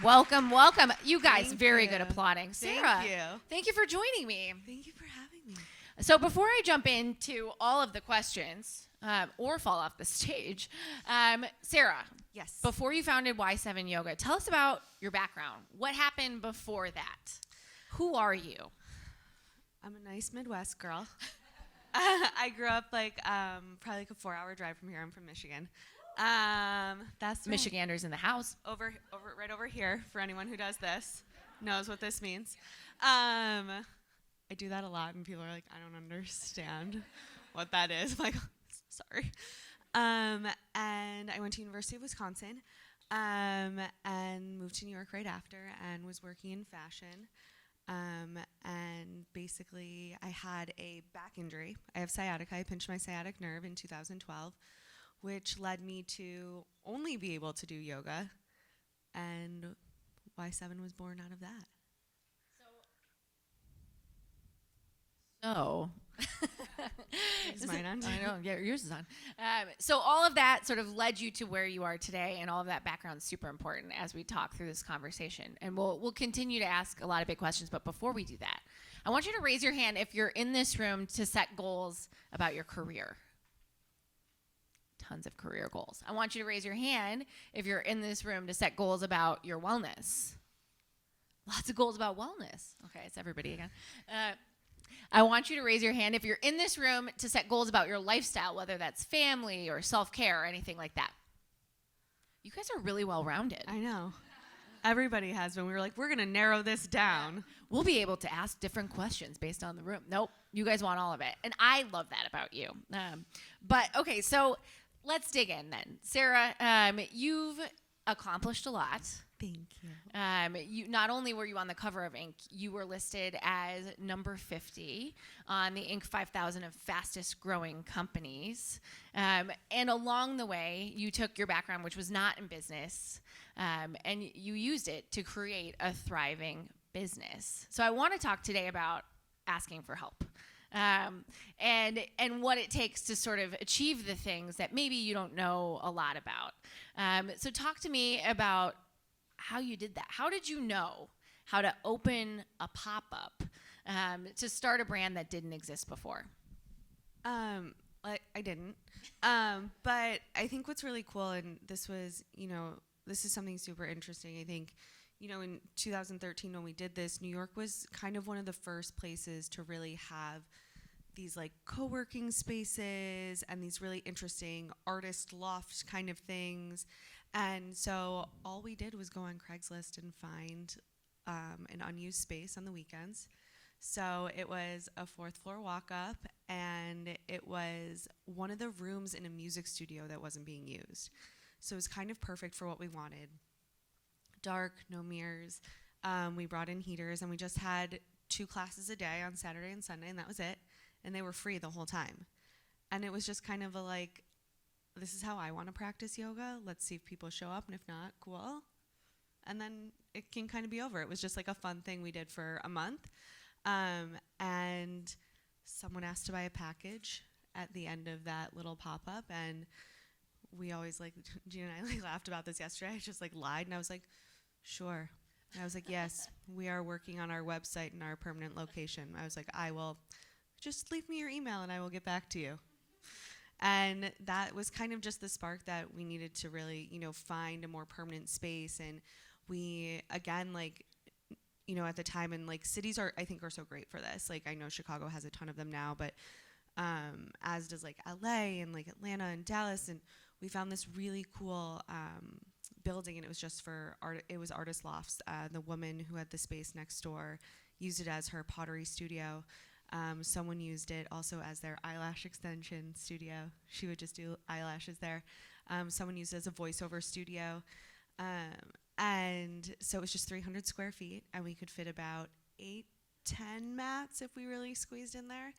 Welcome, welcome. You guys, Thank very you. good applauding. Sarah, thank you for joining me. Thank you for having me. So before I jump into all of the questions, or fall off the stage, Sarah, Yes. before you founded Y7 Yoga, tell us about your background. What happened before that? Who are you? I'm a nice Midwest girl. I grew up probably like a 4-hour drive from here. I'm from Michigan. That's right. Michiganders in the house. Right over here for anyone who does this knows what this means. I do that a lot, and people are like, I don't understand what that is. I'm like, sorry. And I went to University of Wisconsin, and moved to New York right after, and was working in fashion. And basically, I had a back injury. I have sciatica. I pinched my sciatic nerve in 2012, which led me to only be able to do yoga, and Y7 was born out of that. So, Is mine on? I know, yeah, yours is on. So all of that sort of led you to where you are today, and all of that background is super important as we talk through this conversation. And we'll continue to ask a lot of big questions, but before we do that, I want you to raise your hand if you're in this room to set goals about your career. Tons of career goals. I want you to raise your hand if you're in this room to set goals about your wellness. Lots of goals about wellness. Okay, it's everybody again. I want you to raise your hand if you're in this room to set goals about your lifestyle, whether that's family or self-care or anything like that. You guys are really well-rounded. I know. Everybody has been. We were like, we're going to narrow this down. We'll be able to ask different questions based on the room. Nope, you guys want all of it. And I love that about you. But, okay, so let's dig in then. Sarah, you've accomplished a lot. Thank you. You not only were you on the cover of Inc., you were listed as number 50 on the Inc. 5000 of fastest growing companies. And along the way, you took your background, which was not in business, and you used it to create a thriving business. So I want to talk today about asking for help. And what it takes to sort of achieve the things that maybe you don't know a lot about. So talk to me about how you did that. How did you know how to open a pop-up to start a brand that didn't exist before? I didn't. But I think what's really cool, and this was, this is something super interesting. I think, in 2013 when we did this, New York was kind of one of the first places to really have these like co-working spaces and these really interesting artist loft kind of things. And so all we did was go on Craigslist and find an unused space on the weekends. So it was a 4th floor walk-up, and it was one of the rooms in a music studio that wasn't being used. So it was kind of perfect for what we wanted. Dark, no mirrors. We brought in heaters, and we just had 2 classes a day on Saturday and Sunday, and that was it. And they were free the whole time. And it was just kind of a like, this is how I want to practice yoga. Let's see if people show up, and if not, cool. And then it can kind of be over. It was just like a fun thing we did for a month. And someone asked to buy a package at the end of that little pop-up, and we always Gina and I laughed about this yesterday. I just lied, and I was like, sure. And I was like, yes, we are working on our website and our permanent location. I was like, I will, just leave me your email and I will get back to you. And that was kind of just the spark that we needed to really, find a more permanent space. And we, again, at the time, and cities I think are so great for this. I know Chicago has a ton of them now, but as does LA and Atlanta and Dallas. And we found this really cool building, and it was just for art. It was artist lofts. The woman who had the space next door used it as her pottery studio. Someone used it also as their eyelash extension studio. She would just do eyelashes there. Someone used it as a voiceover studio. And so it was just 300 square feet, and we could fit about 8-10 mats if we really squeezed in there.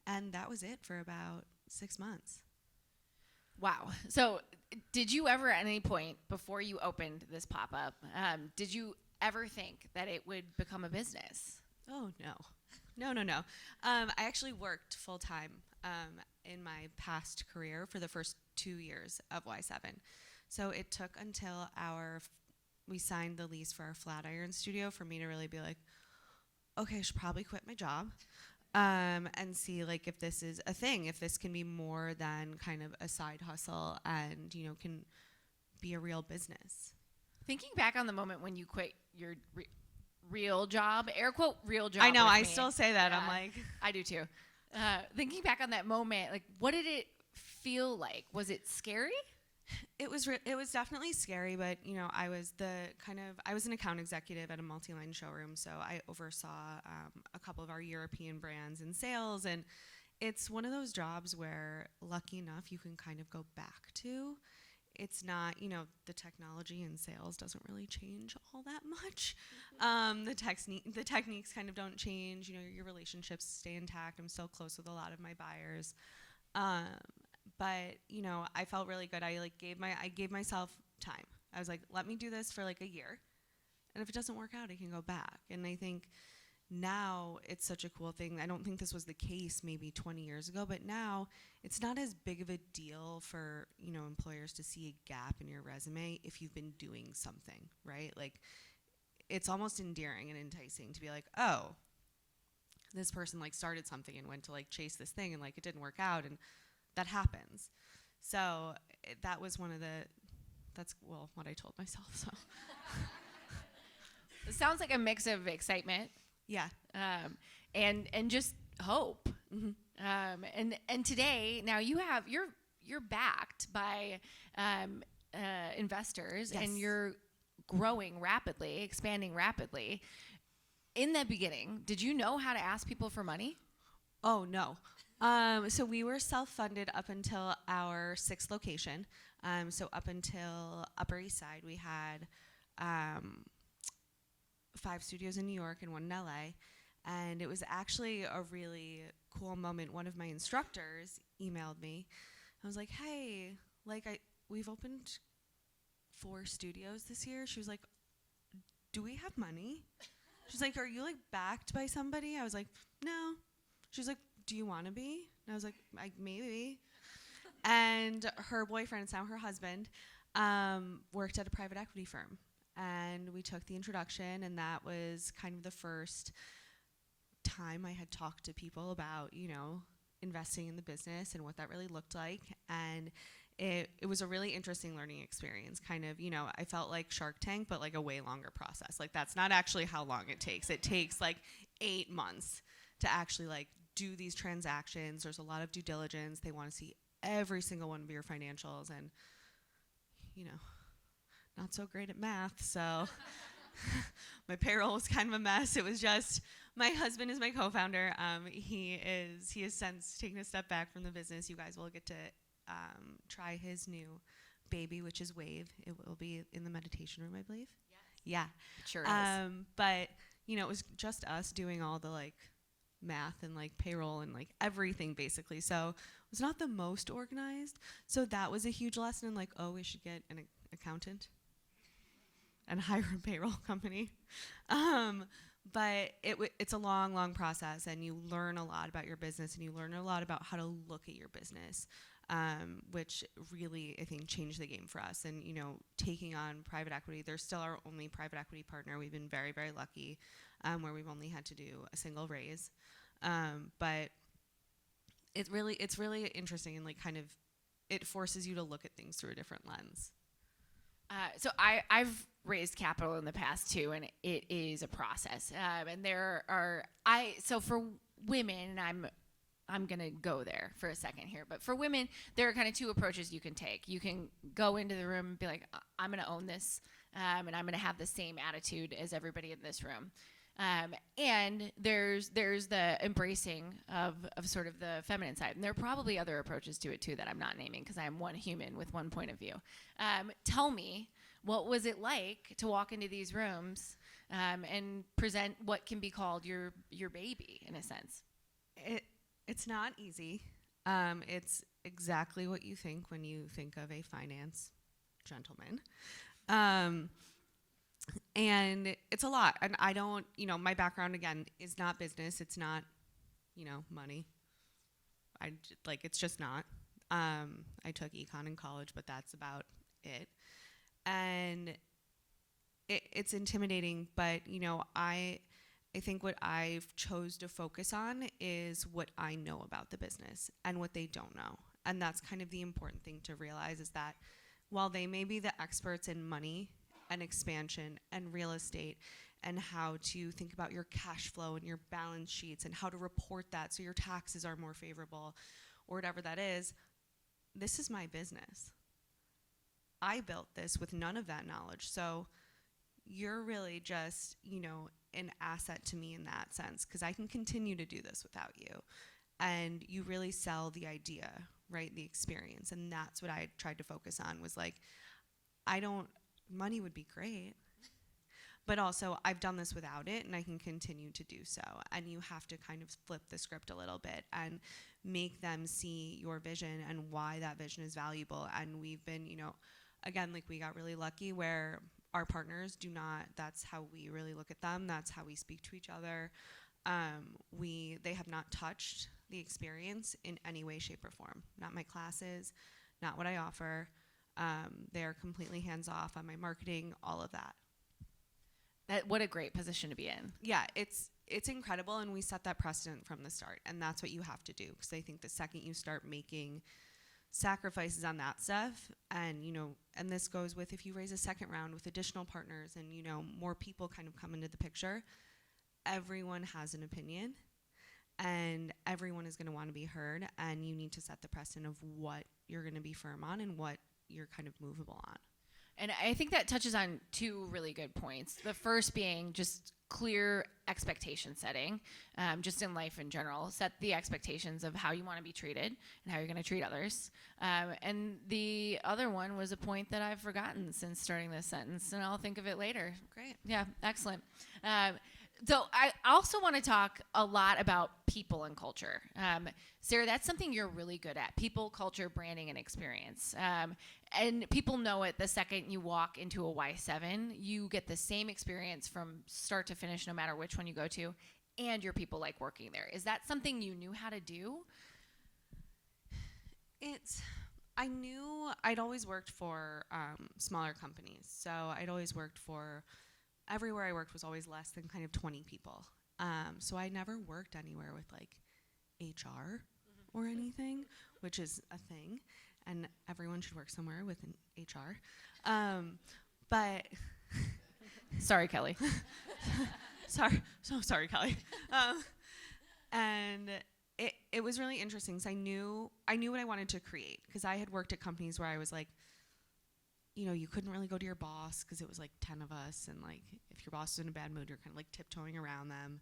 And that was it for about 6 months. Wow. So did you ever at any point before you opened this pop-up, did you ever think that it would become a business? Oh, no. No. I actually worked full-time in my past career for the first 2 years of Y7. So it took until we signed the lease for our Flatiron studio for me to really be like, okay, I should probably quit my job and see like if this is a thing, if this can be more than kind of a side hustle and, you know, can be a real business. Thinking back on the moment when you quit your real job, air quote real job. I know, I me. still say that. Yeah, I'm like, I do too. Thinking back on that moment, like, what did it feel like? Was it scary? it was definitely scary, but you know, I was an account executive at a multi-line showroom, so I oversaw a couple of our European brands in sales, and it's one of those jobs where, lucky enough, you can kind of go back to. It's not, you know, the technology in sales doesn't really change all that much. The techniques kind of don't change. You know, your relationships stay intact. I'm still close with a lot of my buyers. But you know, I felt really good. I gave myself time. I was like, let me do this for like a year, and if it doesn't work out, I can go back. And I think now it's such a cool thing. I don't think this was the case maybe 20 years ago, but now it's not as big of a deal for, you know, employers to see a gap in your resume if you've been doing something, right? Like, it's almost endearing and enticing to be like, oh, this person like started something and went to like chase this thing and like it didn't work out, and that happens. So that was what I told myself. So It sounds like a mix of excitement, yeah, and just hope. mm-hmm. And today, now you're backed by investors, Yes. and you're growing rapidly, expanding rapidly. In the beginning, did you know how to ask people for money? Oh no. So we were self-funded up until our 6th location. So up until Upper East Side, we had 5 studios in New York and 1 in LA. And it was actually a really cool moment. One of my instructors emailed me. I was like, hey, like we've opened 4 studios this year. She was like, do we have money? She's like, are you like backed by somebody? I was like, no. She was like, do you want to be? And I was like, maybe. And her boyfriend, it's now her husband, worked at a private equity firm. And we took the introduction, and that was kind of the first time I had talked to people about, you know, investing in the business and what that really looked like. And it was a really interesting learning experience. Kind of, you know, I felt like Shark Tank, but like a way longer process. Like, that's not actually how long it takes. It takes like 8 months to actually like do these transactions. There's a lot of due diligence. They want to see every single one of your financials, and, you know, not so great at math, so my payroll was kind of a mess. It was just, my husband is my co-founder. He has since taken a step back from the business. You guys will get to try his new baby, which is Wave. It will be in the meditation room, I believe. Yes. Yeah. It sure is. But, you know, it was just us doing all the like math and like payroll and like everything basically. So it was not the most organized. So that was a huge lesson in like, oh, we should get an accountant and hire a payroll company. But it's a long, long process, and you learn a lot about your business, and you learn a lot about how to look at your business, which really, I think, changed the game for us. And, you know, taking on private equity, they're still our only private equity partner. We've been very, very lucky, where we've only had to do a single raise. But it's really interesting, and like kind of, it forces you to look at things through a different lens. So I've raised capital in the past too, and it is a process. And so for women, and I'm gonna go there for a second here, but for women, there are kind of 2 approaches you can take. You can go into the room and be like, I'm gonna own this, and I'm gonna have the same attitude as everybody in this room. And there's the embracing of sort of the feminine side. And there are probably other approaches to it too that I'm not naming, because I am one human with one point of view. Tell me, what was it like to walk into these rooms and present what can be called your baby, in a sense? It's not easy. It's exactly what you think when you think of a finance gentleman. And it's a lot. And I don't, you know, my background, again, is not business. It's not, you know, money. It's just not. I took econ in college, but that's about it. And it's intimidating, but you know, I think what I've chose to focus on is what I know about the business and what they don't know. And that's kind of the important thing to realize, is that while they may be the experts in money and expansion and real estate and how to think about your cash flow and your balance sheets and how to report that so your taxes are more favorable or whatever that is, this is my business. I built this with none of that knowledge. So you're really just, you know, an asset to me in that sense, because I can continue to do this without you. And you really sell the idea, right? The experience. And that's what I tried to focus on, was like, money would be great, but also I've done this without it and I can continue to do so. And you have to kind of flip the script a little bit and make them see your vision and why that vision is valuable. And we've been, you know, again, like, we got really lucky where our partners do not, that's how we really look at them. That's how we speak to each other. They have not touched the experience in any way, shape, or form. Not my classes, not what I offer. They're completely hands off on my marketing, all of that. What a great position to be in. Yeah, it's incredible, and we set that precedent from the start, and that's what you have to do, because I think the second you start making sacrifices on that stuff, and you know, and this goes with if you raise a second round with additional partners and you know, more people kind of come into the picture, everyone has an opinion and everyone is going to want to be heard, and you need to set the precedent of what you're going to be firm on and what you're kind of movable on. And I think that touches on two really good points. The first being just clear expectation setting, just in life in general. Set the expectations of how you want to be treated and how you're going to treat others. And the other one was a point that I've forgotten since starting this sentence, and I'll think of it later. Great. Yeah, excellent. So I also want to talk a lot about people and culture. Sarah, that's something you're really good at: people, culture, branding, and experience. And people know it the second you walk into a Y7. You get the same experience from start to finish, no matter which one you go to, and your people like working there. Is that something you knew how to do? I knew I'd always worked for smaller companies. So I'd always worked for, everywhere I worked was always less than kind of 20 people. So I never worked anywhere with like HR or anything, which is a thing. And everyone should work somewhere with an HR. But sorry, Kelly. Sorry, Kelly. And it was really interesting, because I knew what I wanted to create, because I had worked at companies where I was like, you know, you couldn't really go to your boss because it was like 10 of us, and like if your boss is in a bad mood, you're kind of like tiptoeing around them.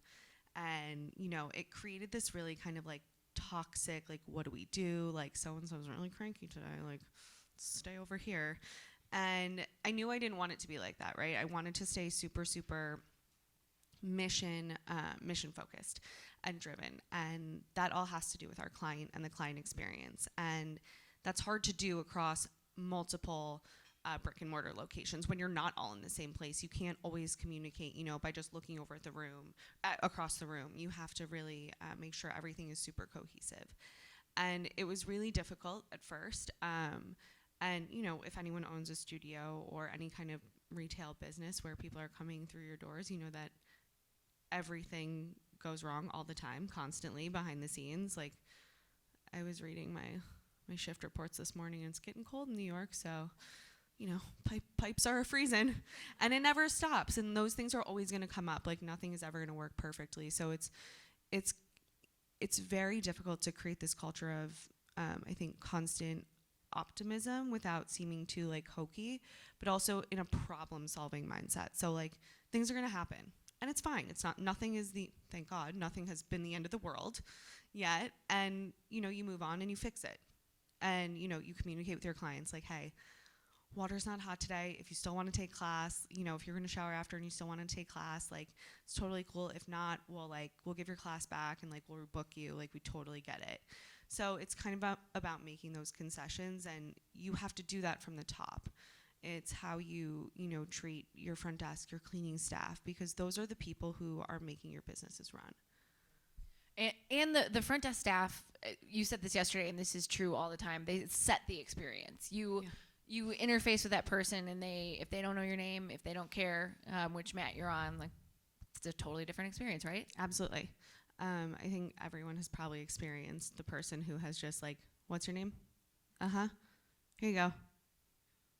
And you know, it created this really kind of like toxic, like, what do we do? Like, so-and-so's really cranky today, like, stay over here. And I knew I didn't want it to be like that, right? I wanted to stay super, super mission focused and driven. And that all has to do with our client and the client experience. And that's hard to do across multiple brick and mortar locations when you're not all in the same place. You can't always communicate, you know, by just looking over at the room, across the room. You have to really make sure everything is super cohesive. And it was really difficult at first. And, you know, if anyone owns a studio or any kind of retail business where people are coming through your doors, you know that everything goes wrong all the time, constantly behind the scenes. Like, I was reading my shift reports this morning, and it's getting cold in New York, so you know, pipes are freezing, and it never stops. And those things are always going to come up. Like, nothing is ever going to work perfectly. So it's very difficult to create this culture of, I think, constant optimism without seeming too like hokey, but also in a problem-solving mindset. So like, things are going to happen, and it's fine. Thank God, nothing has been the end of the world yet. And you know, you move on and you fix it, and you know, you communicate with your clients like, hey, water's not hot today. If you still want to take class, you know, if you're going to shower after and you still want to take class, like, it's totally cool. If not, we'll give your class back, and like, we'll rebook you. Like, we totally get it. So it's kind of about making those concessions, and you have to do that from the top. It's how you know, treat your front desk, your cleaning staff, because those are the people who are making your businesses run. And the front desk staff, you said this yesterday, and this is true all the time, they set the experience. You you interface with that person, and if they don't know your name, if they don't care which mat you're on, like, it's a totally different experience, right? Absolutely. I think everyone has probably experienced the person who has just like, what's your name? Uh-huh. Here you go.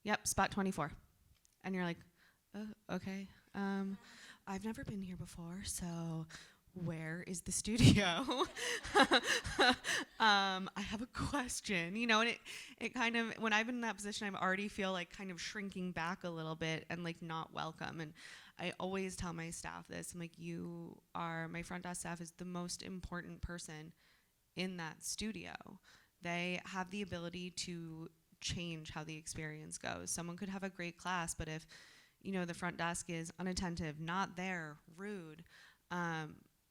Yep, spot 24. And you're like, okay. I've never been here before, so where is the studio? I have a question, and it kind of, when I've been in that position, I already feel like kind of shrinking back a little bit and like not welcome. And I always tell my staff this, I'm like, my front desk staff is the most important person in that studio. They have the ability to change how the experience goes. Someone could have a great class, but if, the front desk is unattentive, not there, rude,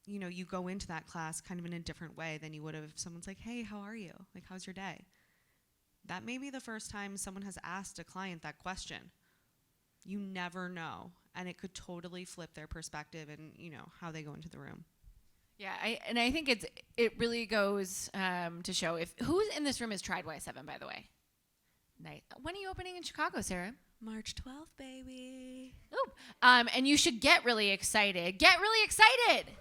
you go into that class kind of in a different way than you would have if someone's like, hey, how are you? Like, how's your day? That may be the first time someone has asked a client that question. You never know. And it could totally flip their perspective and, how they go into the room. Yeah, I think it really goes to show who's in this room has tried Y7, by the way. Nice. When are you opening in Chicago, Sarah? March 12th, baby. Ooh. And you should get really excited. Get really excited.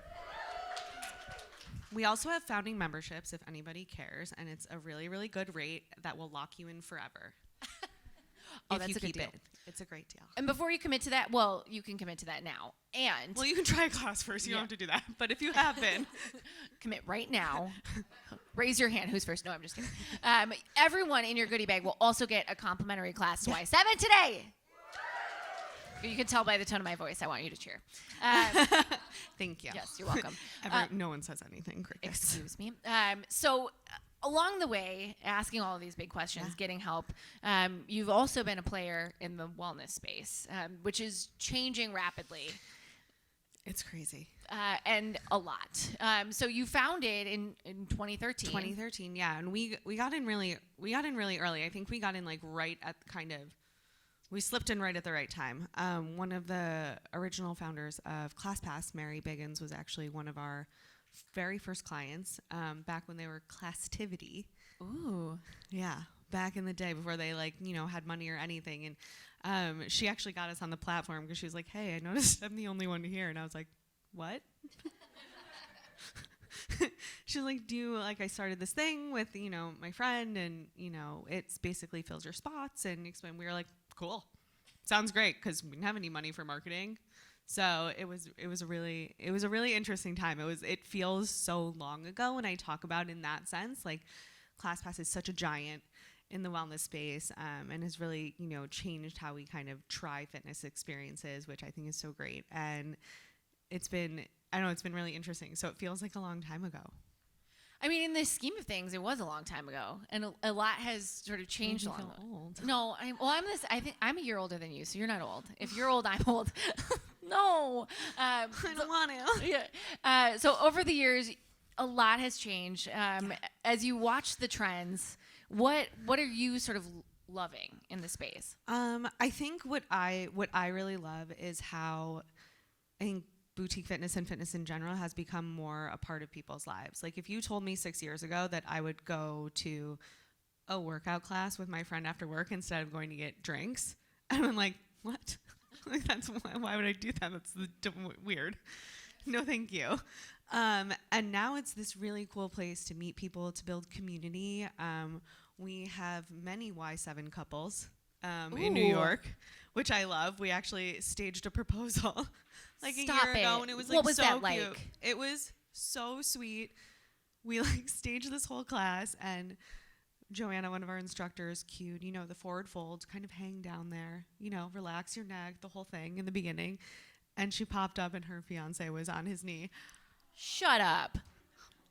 We also have founding memberships if anybody cares, and it's a really, really good rate that will lock you in forever. If that's you a good keep deal. it. It's a great deal. And before you commit to that, well, you can commit to that now. And Well, you can try a class first. You don't have to do that. But if you have been. commit right now. Raise your hand. Who's first? No, I'm just kidding. Everyone in your goodie bag will also get a complimentary class to Y7 today. You can tell by the tone of my voice. I want you to cheer. Thank you. Yes, you're welcome. No one says anything. Crickets. Excuse me. Along the way, asking all of these big questions, getting help, you've also been a player in the wellness space, which is changing rapidly. It's crazy. And a lot. So you founded in 2013. 2013, yeah. And we got in really early. I think we got in like right at we slipped in right at the right time. One of the original founders of ClassPass, Mary Biggins, was actually one of our very first clients back when they were Classtivity. Ooh. Yeah, back in the day before they had money or anything. And she actually got us on the platform because she was like, hey, I noticed I'm the only one here. And I was like, what? She was like, I started this thing with, my friend, and, it's basically fills your spots and explain. We were like, cool. Sounds great, because we didn't have any money for marketing. So it was a really interesting time. It feels so long ago when I talk about it in that sense. Like, ClassPass is such a giant in the wellness space, and has really, changed how we kind of try fitness experiences, which I think is so great. And it's been really interesting. So it feels like a long time ago. I mean, in the scheme of things, it was a long time ago, and a lot has sort of changed along the way. Old. No, I think I'm a year older than you, so you're not old. If you're old, I'm old. No. I don't want to. Yeah. So over the years, a lot has changed. As you watch the trends, what are you sort of loving in the space? I think what I really love is how I think boutique fitness and fitness in general has become more a part of people's lives. Like, if you told me 6 years ago that I would go to a workout class with my friend after work instead of going to get drinks, I'm like, what? Like, why would I do that? That's weird. No, thank you. And now it's this really cool place to meet people, to build community. We have many Y7 couples in New York, which I love. We actually staged a proposal like a year ago, and it was like, what was so that cute. like? It was so sweet. We staged this whole class, and Joanna, one of our instructors, cued, the forward fold, kind of hang down there, relax your neck, the whole thing in the beginning. And she popped up, and her fiance was on his knee. Shut up.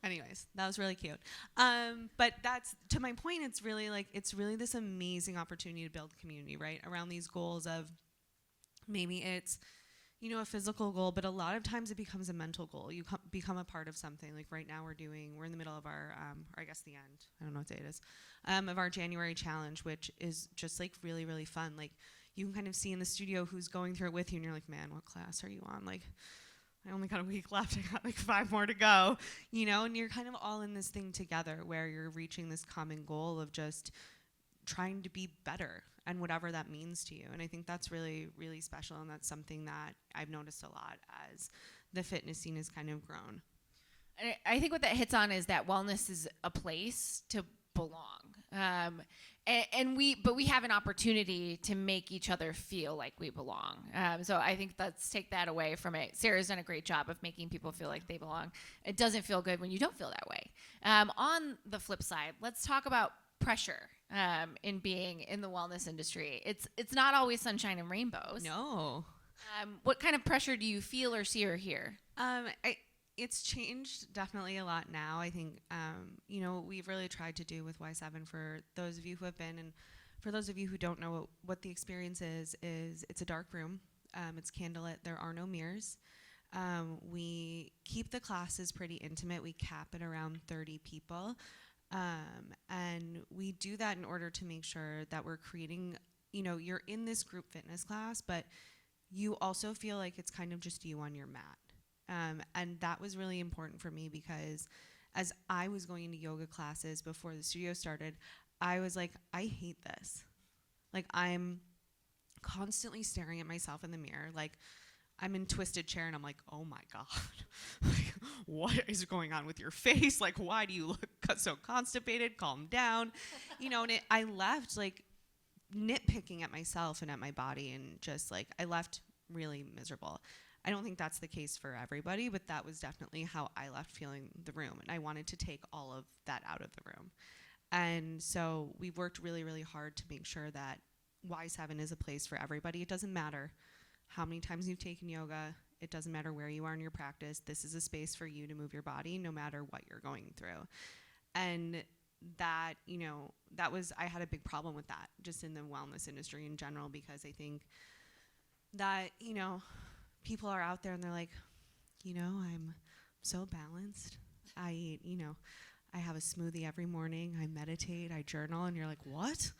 Anyways, that was really cute. But that's, to my point, it's really this amazing opportunity to build community, right? Around these goals of, maybe it's, a physical goal, but a lot of times it becomes a mental goal. You become a part of something. Like right now we're in the middle of our, or I guess the end, I don't know what day it is, of our January challenge, which is just like really, really fun. Like, you can kind of see in the studio who's going through it with you, and you're like, man, what class are you on? Like, I only got a week left. I got like 5 more to go, and you're kind of all in this thing together where you're reaching this common goal of just trying to be better and whatever that means to you. And I think that's really, really special. And that's something that I've noticed a lot as the fitness scene has kind of grown. And I think what that hits on is that wellness is a place to belong. But we have an opportunity to make each other feel like we belong. So I think let's take that away from it. Sarah's done a great job of making people feel like they belong. It doesn't feel good when you don't feel that way. On the flip side, let's talk about pressure in being in the wellness industry. It's not always sunshine and rainbows. No. What kind of pressure do you feel or see or hear? It's changed definitely a lot now. I think, we've really tried to do with Y7 for those of you who have been, and for those of you who don't know what the experience is it's a dark room. It's candlelit. There are no mirrors. We keep the classes pretty intimate. We cap it around 30 people. And we do that in order to make sure that we're creating, you're in this group fitness class, but you also feel like it's kind of just you on your mat. And that was really important for me because as I was going into yoga classes before the studio started, I was like, I hate this. Like, I'm constantly staring at myself in the mirror. Like, I'm in twisted chair and I'm like, oh my God, like, what is going on with your face? Like, why do you look so constipated? Calm down. And I left like nitpicking at myself and at my body, and just like, I left really miserable. I don't think that's the case for everybody, but that was definitely how I left feeling the room. And I wanted to take all of that out of the room. And so we worked really, really hard to make sure that Y7 is a place for everybody. It doesn't matter how many times you've taken yoga. It doesn't matter where you are in your practice. This is a space for you to move your body no matter what you're going through. And that, I had a big problem with that just in the wellness industry in general, because I think that, people are out there and they're like, I'm so balanced. I eat, I have a smoothie every morning. I meditate, I journal. And you're like, what?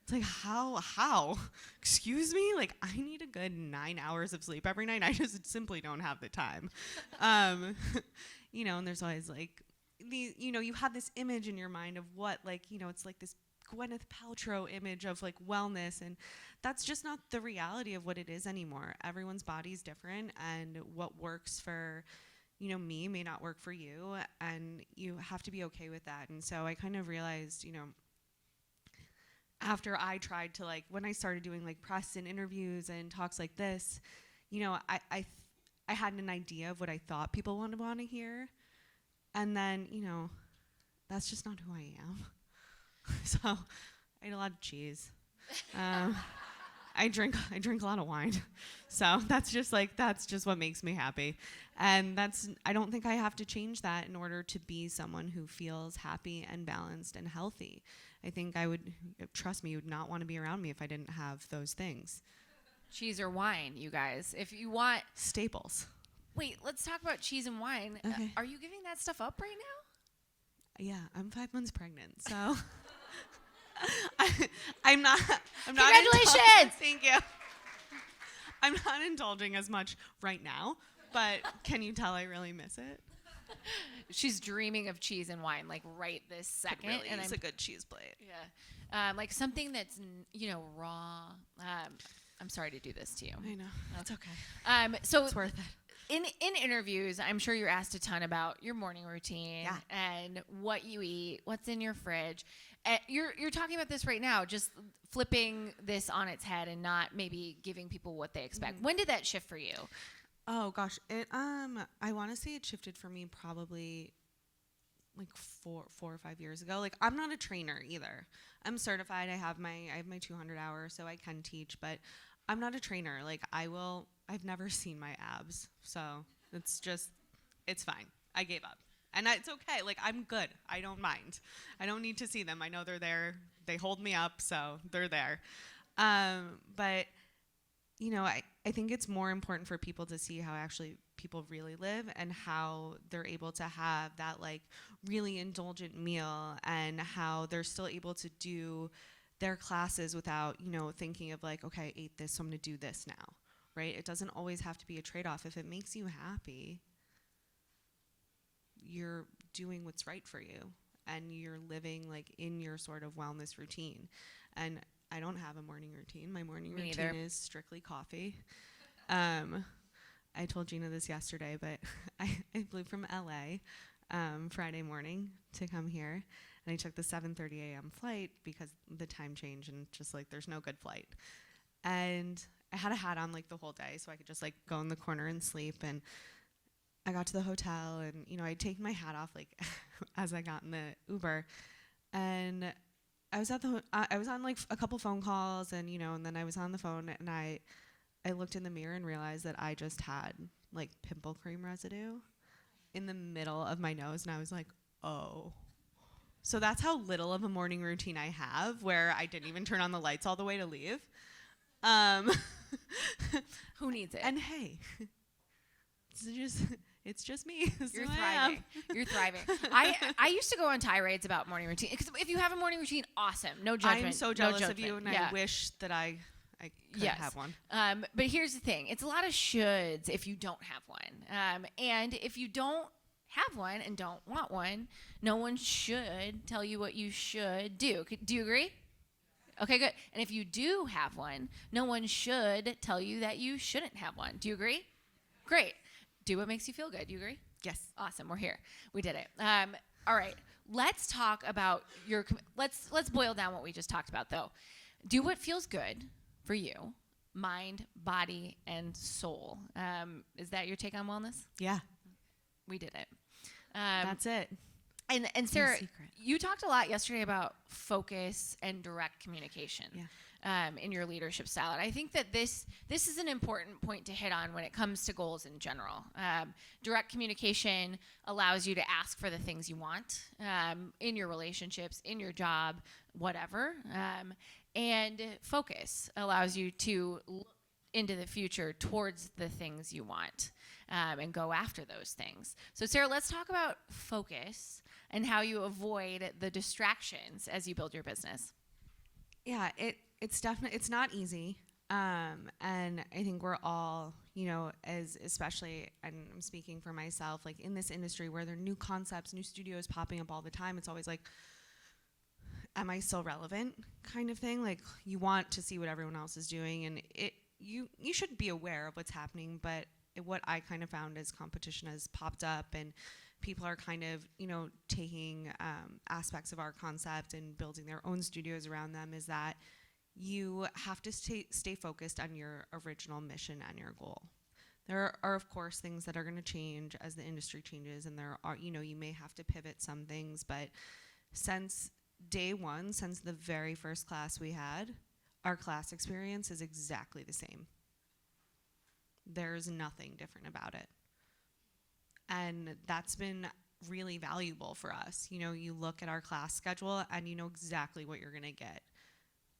It's like, how? Excuse me? Like, I need a good 9 hours of sleep every night. I just simply don't have the time. And there's always like, you have this image in your mind of what, like, it's like this Gwyneth Paltrow image of like wellness, and that's just not the reality of what it is anymore. Everyone's body's different, and what works for me may not work for you, and you have to be okay with that. And so I kind of realized, after I tried to, like, when I started doing like press and interviews and talks like this, I had an idea of what I thought people would want to hear, and then that's just not who I am. So I eat a lot of cheese. I drink a lot of wine. So that's just what makes me happy. And I don't think I have to change that in order to be someone who feels happy and balanced and healthy. I think trust me, you would not want to be around me if I didn't have those things. Cheese or wine, you guys. If you want staples. Wait, let's talk about cheese and wine. Okay. Are you giving that stuff up right now? Yeah, I'm 5 months pregnant, so I'm not. Congratulations! Thank you. I'm not indulging as much right now, but can you tell I really miss it? She's dreaming of cheese and wine, like right this second. Really, and it's a good cheese plate. Yeah, like something that's raw. I'm sorry to do this to you. I know. That's okay. So it's worth it. In interviews, I'm sure you're asked a ton about your morning routine and what you eat, what's in your fridge. You're talking about this right now, just flipping this on its head and not maybe giving people what they expect. Mm-hmm. When did that shift for you? Oh gosh, I want to say it shifted for me probably like 4 or 5 years ago. Like, I'm not a trainer either. I'm certified. I have my 200 hours, so I can teach, but I'm not a trainer. Like, I've never seen my abs, so it's fine. I gave up. And it's okay. Like, I'm good. I don't mind. I don't need to see them. I know they're there. They hold me up, so they're there. But, I think it's more important for people to see how actually people really live and how they're able to have that, like, really indulgent meal, and how they're still able to do their classes without, thinking of like, okay, I ate this, so I'm going to do this now. Right? It doesn't always have to be a trade-off. If it makes you happy, you're doing what's right for you, and you're living like in your sort of wellness routine. And I don't have a morning routine. My morning Me routine neither. is strictly coffee. I told Gina this yesterday, but I flew from LA Friday morning to come here, and I took the 7:30 a.m. flight because the time change, and just like there's no good flight. And I had a hat on like the whole day, so I could just like go in the corner and sleep. And I got to the hotel, and I'd taken my hat off like as I got in the Uber, and I was at the I was on like a couple phone calls, and and then I was on the phone, and I looked in the mirror and realized that I just had like pimple cream residue in the middle of my nose, and I was like, oh. So that's how little of a morning routine I have, where I didn't even turn on the lights all the way to leave. Who needs it? And hey, it's just me. You're thriving. You're thriving. I used to go on tirades about morning routine, because if you have a morning routine, awesome. No judgment. I'm so jealous of you, and I wish that I could have one. But here's the thing. It's a lot of shoulds if you don't have one. And if you don't have one and don't want one, no one should tell you what you should do. Do you agree? Okay, good. And if you do have one, no one should tell you that you shouldn't have one. Do you agree? Great. Do what makes you feel good. Do you agree? Yes. Awesome. We're here. We did it. All right. Let's talk about let's boil down what we just talked about, though. Do what feels good for you, mind, body, and soul. Is that your take on wellness? Yeah. We did it. That's it. And Sarah, you talked a lot yesterday about focus and direct communication in your leadership style. And I think that this is an important point to hit on when it comes to goals in general. Direct communication allows you to ask for the things you want in your relationships, in your job, whatever. And focus allows you to look into the future towards the things you want and go after those things. So Sarah, let's talk about focus and how you avoid the distractions as you build your business. Yeah, it's definitely, it's not easy. And I think we're all, especially, and I'm speaking for myself, like in this industry where there are new concepts, new studios popping up all the time, it's always like, am I still relevant kind of thing? Like you want to see what everyone else is doing, and you should be aware of what's happening, but what I kind of found is competition has popped up, and people are kind of, taking aspects of our concept and building their own studios around them, is that you have to stay focused on your original mission and your goal. There are, of course, things that are going to change as the industry changes, and there are, you may have to pivot some things, but since day one, since the very first class we had, our class experience is exactly the same. There's nothing different about it. And that's been really valuable for us. You look at our class schedule and you know exactly what you're going to get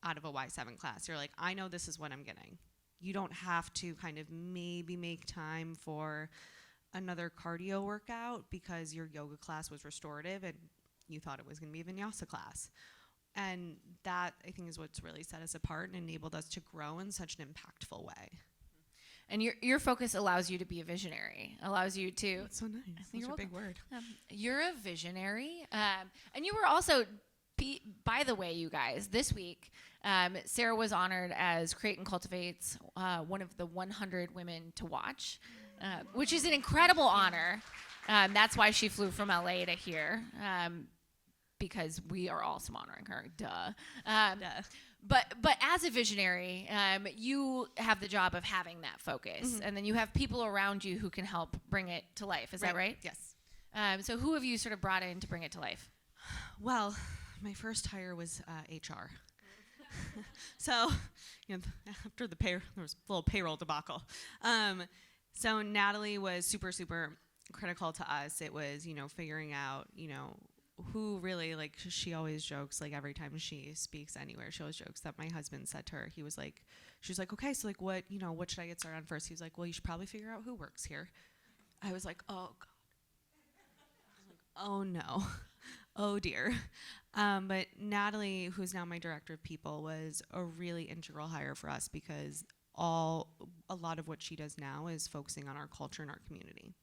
out of a Y7 class. You're like, I know this is what I'm getting. You don't have to kind of maybe make time for another cardio workout because your yoga class was restorative and you thought it was going to be a vinyasa class. And that, I think, is what's really set us apart and enabled us to grow in such an impactful way. And your focus allows you to be a visionary, allows you to... That's so nice. That's a big word. You're a visionary. And you were also, by the way, you guys, this week, Sarah was honored as Create and Cultivate's one of the 100 women to watch, which is an incredible honor. That's why she flew from LA to here, because we are also honoring her. Duh. But as a visionary, you have the job of having that focus, and then you have people around you who can help bring it to life. Is that right? Yes. So who have you sort of brought in to bring it to life? Well, my first hire was HR. So, after there was a little payroll debacle. So Natalie was super, super critical to us. It was, figuring out, who really, like, she always jokes, like, every time she speaks anywhere, she always jokes that my husband said to her, she was like, okay, so, like, what should I get started on first? He was like, well, you should probably figure out who works here. I was like, oh, God. I was like, oh, no. Oh, dear. But Natalie, who's now my director of people, was a really integral hire for us because a lot of what she does now is focusing on our culture and our community.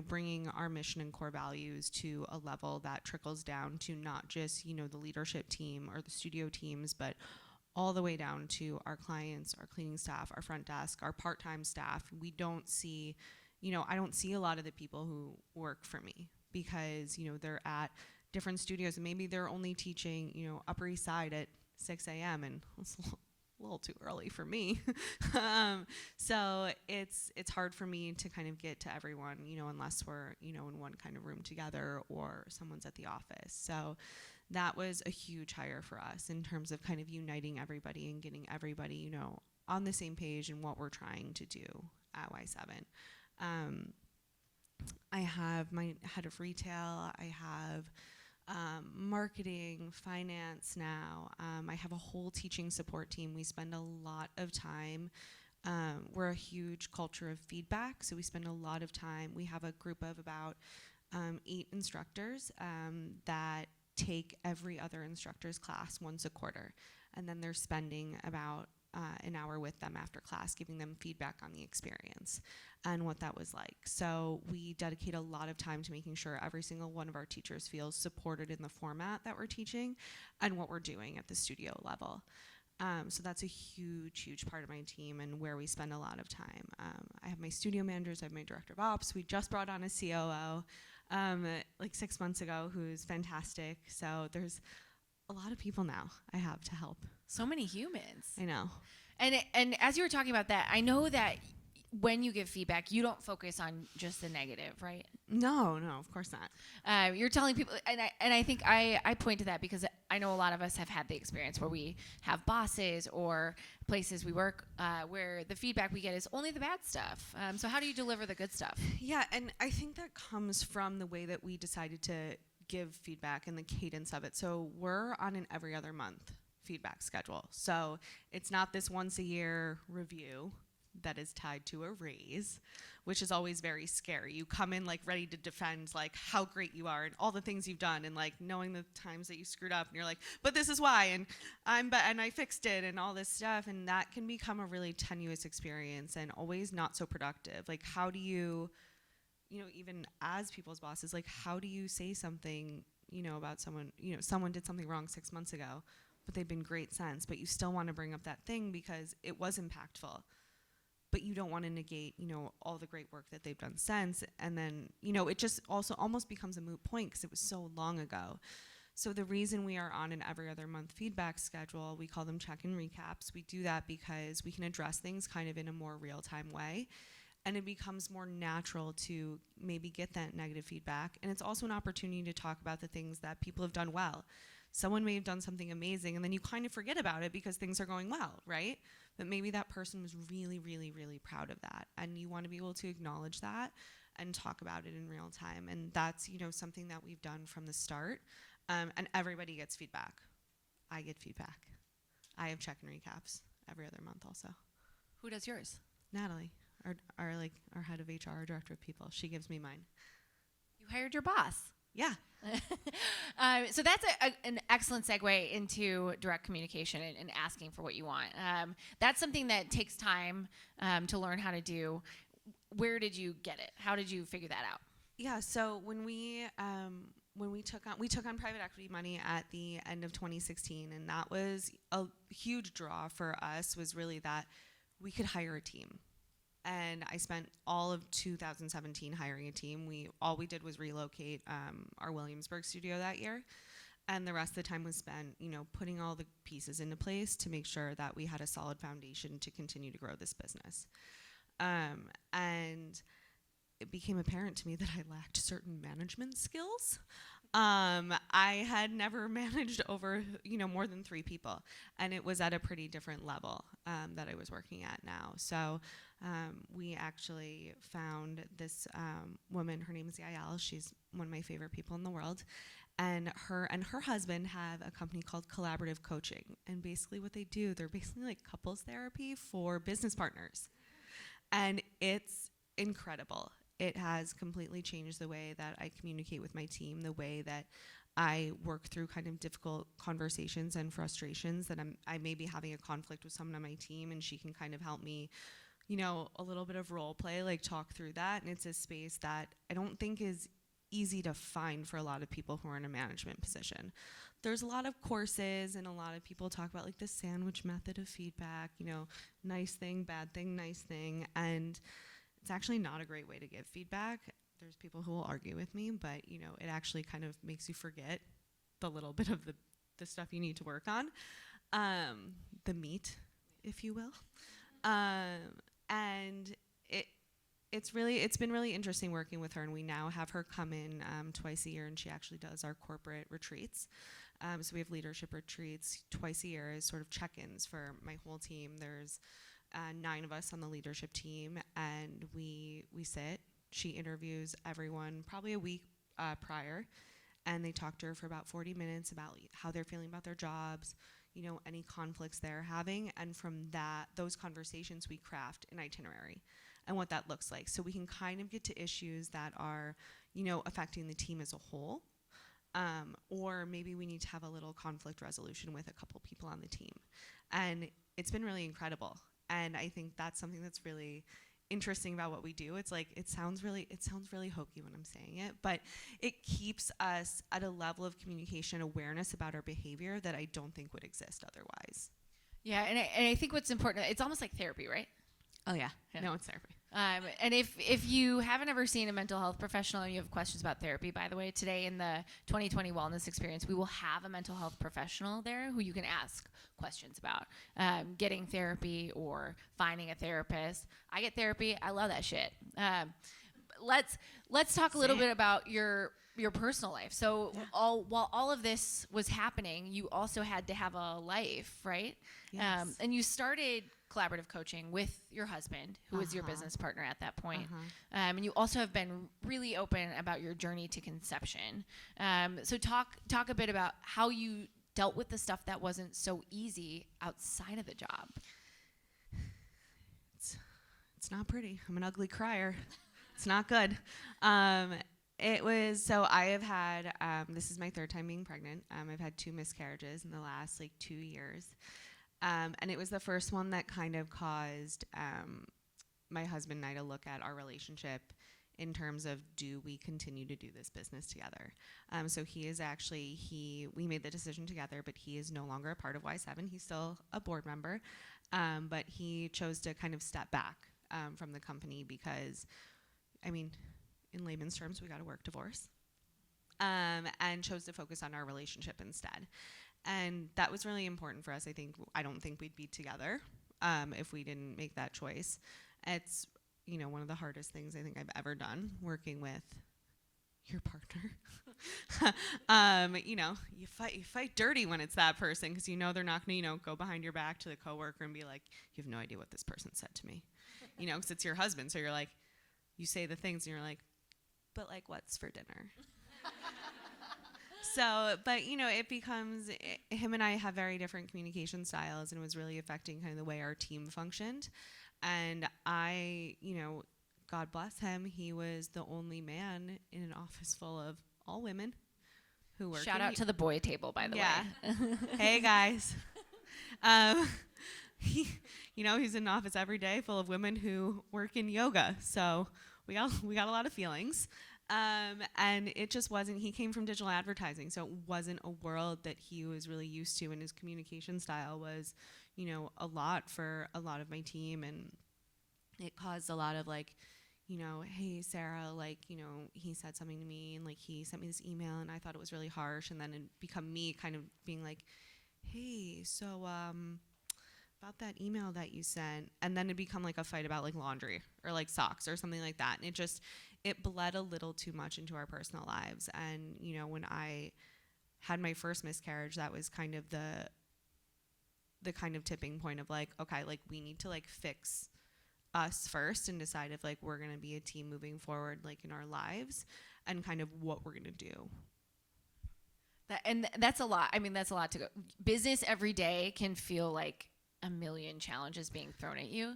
bringing our mission and core values to a level that trickles down to not just, the leadership team or the studio teams, but all the way down to our clients, our cleaning staff, our front desk, our part-time staff. We don't see, I don't see a lot of the people who work for me because, they're at different studios and maybe they're only teaching, Upper East Side at 6 a.m. and it's a little too early for me. So it's hard for me to kind of get to everyone, unless we're, in one kind of room together or someone's at the office. So that was a huge hire for us in terms of kind of uniting everybody and getting everybody, on the same page in what we're trying to do at Y7. I have my head of retail. I have marketing, finance now. I have a whole teaching support team. We spend a lot of time. We're a huge culture of feedback, so we spend a lot of time. We have a group of about 8 instructors that take every other instructor's class once a quarter, and then they're spending about an hour with them after class, giving them feedback on the experience and what that was like. So we dedicate a lot of time to making sure every single one of our teachers feels supported in the format that we're teaching and what we're doing at the studio level. So that's a huge, huge part of my team and where we spend a lot of time. I have my studio managers, I have my director of ops. We just brought on a COO like 6 months ago who's fantastic. So there's a lot of people now I have to help. So many humans. I know. And as you were talking about that, I know that when you give feedback, you don't focus on just the negative, right? No, of course not. You're telling people, and I think I point to that because I know a lot of us have had the experience where we have bosses or places we work where the feedback we get is only the bad stuff. So how do you deliver the good stuff? Yeah, and I think that comes from the way that we decided to give feedback and the cadence of it. So we're on an every other month feedback schedule. So it's not this once a year review that is tied to a raise, which is always very scary. You come in like ready to defend like how great you are and all the things you've done and like knowing the times that you screwed up and you're like, but this is why and I fixed it and all this stuff, and that can become a really tenuous experience and always not so productive. Like how do you even as people's bosses, like how do you say something, about someone, someone did something wrong 6 months ago, but they've been great since, but you still want to bring up that thing because it was impactful, but you don't want to negate, all the great work that they've done since. And then, it just also almost becomes a moot point because it was so long ago. So the reason we are on an every other month feedback schedule, we call them check-in recaps. We do that because we can address things kind of in a more real-time way. And it becomes more natural to maybe get that negative feedback. And it's also an opportunity to talk about the things that people have done well. Someone may have done something amazing, and then you kind of forget about it because things are going well, right? But maybe that person was really, really, really proud of that. And you want to be able to acknowledge that and talk about it in real time. And that's, something that we've done from the start. And everybody gets feedback. I get feedback. I have check-in recaps every other month also. Who does yours? Natalie. Our head of HR, director of people. She gives me mine. You hired your boss. Yeah. So that's an excellent segue into direct communication and asking for what you want. That's something that takes time to learn how to do. Where did you get it? How did you figure that out? Yeah. So when we took on private equity money at the end of 2016, and that was a huge draw for us. Was really that we could hire a team. And I spent all of 2017 hiring a team. All we did was relocate our Williamsburg studio that year. And the rest of the time was spent, putting all the pieces into place to make sure that we had a solid foundation to continue to grow this business. And it became apparent to me that I lacked certain management skills. I had never managed over, more than 3 people. And it was at a pretty different level that I was working at now. So we actually found this woman. Her name is Yael. She's one of my favorite people in the world. And her husband have a company called Collaborative Coaching. And basically what they do, they're basically like couples therapy for business partners. And it's incredible. It has completely changed the way that I communicate with my team, the way that I work through kind of difficult conversations and frustrations that I may be having a conflict with someone on my team, and she can kind of help me, you know, a little bit of role play, like talk through that. And it's a space that I don't think is easy to find for a lot of people who are in a management position. There's a lot of courses and a lot of people talk about like the sandwich method of feedback, you know, nice thing, bad thing, nice thing. And it's actually not a great way to give feedback. There's people who will argue with me, but you know, it actually kind of makes you forget the little bit of the stuff you need to work on, the meat, if you will. And it's been really interesting working with her, and we now have her come in twice a year, and she actually does our corporate retreats. So we have leadership retreats twice a year as sort of check-ins for my whole team. There's 9 of us on the leadership team, and we sit. She interviews everyone probably a week prior, and they talk to her for about 40 minutes about how they're feeling about their jobs, you know, any conflicts they're having, and from those conversations we craft an itinerary and what that looks like. So we can kind of get to issues that are, you know, affecting the team as a whole, or maybe we need to have a little conflict resolution with a couple people on the team. And it's been really incredible. And I think that's something that's really interesting about what we do. It's like, it sounds really hokey when I'm saying it, but it keeps us at a level of communication awareness about our behavior that I don't think would exist otherwise. Yeah, and I think what's important, it's almost like therapy, right? Oh yeah. No, it's therapy. And if you haven't ever seen a mental health professional and you have questions about therapy, by the way, today in the 2020 Wellness Experience, we will have a mental health professional there who you can ask questions about getting therapy or finding a therapist. I get therapy. I love that shit. Let's talk a little bit about your personal life. So while all of this was happening, you also had to have a life, right? Yes. And you started collaborative coaching with your husband, who was your business partner at that point. And you also have been really open about your journey to conception. So talk a bit about how you dealt with the stuff that wasn't so easy outside of the job. It's not pretty. I'm an ugly crier. It's not good. I have had, this is my 3rd time being pregnant. I've had 2 miscarriages in the last 2 years. And it was the first one that kind of caused my husband and I to look at our relationship in terms of, do we continue to do this business together? So he is actually, we made the decision together, but he is no longer a part of Y7. He's still a board member, but he chose to kind of step back from the company because, I mean, in layman's terms, we got a work divorce, and chose to focus on our relationship instead. And that was really important for us. I don't think we'd be together if we didn't make that choice. It's, you know, one of the hardest things I think I've ever done, working with your partner. You know, you fight dirty when it's that person, because you know they're not going to, you know, go behind your back to the coworker and be like, you have no idea what this person said to me. You know, because it's your husband. So you're like, you say the things and you're like, but like, what's for dinner? So, but you know, it becomes, him and I have very different communication styles, and it was really affecting kind of the way our team functioned. And I, you know, God bless him, he was the only man in an office full of all women who work. Shout out to the boy table, by the way. Hey guys. You know, he's in an office every day full of women who work in yoga. So we got a lot of feelings. And it just wasn't, he came from digital advertising, so it wasn't a world that he was really used to, and his communication style was, you know, a lot for a lot of my team, and it caused a lot of like, you know, hey Sarah, like, you know, he said something to me, and like he sent me this email and I thought it was really harsh, and then it become me kind of being like, hey, so about that email that you sent, and then it become like a fight about like laundry or like socks or something like that, and it bled a little too much into our personal lives. And you know, when I had my first miscarriage, that was kind of the kind of tipping point of like, okay, like we need to like fix us first and decide if like we're gonna be a team moving forward like in our lives, and kind of what we're gonna do. That's a lot. I mean, that's a lot to go. Business every day can feel like a million challenges being thrown at you.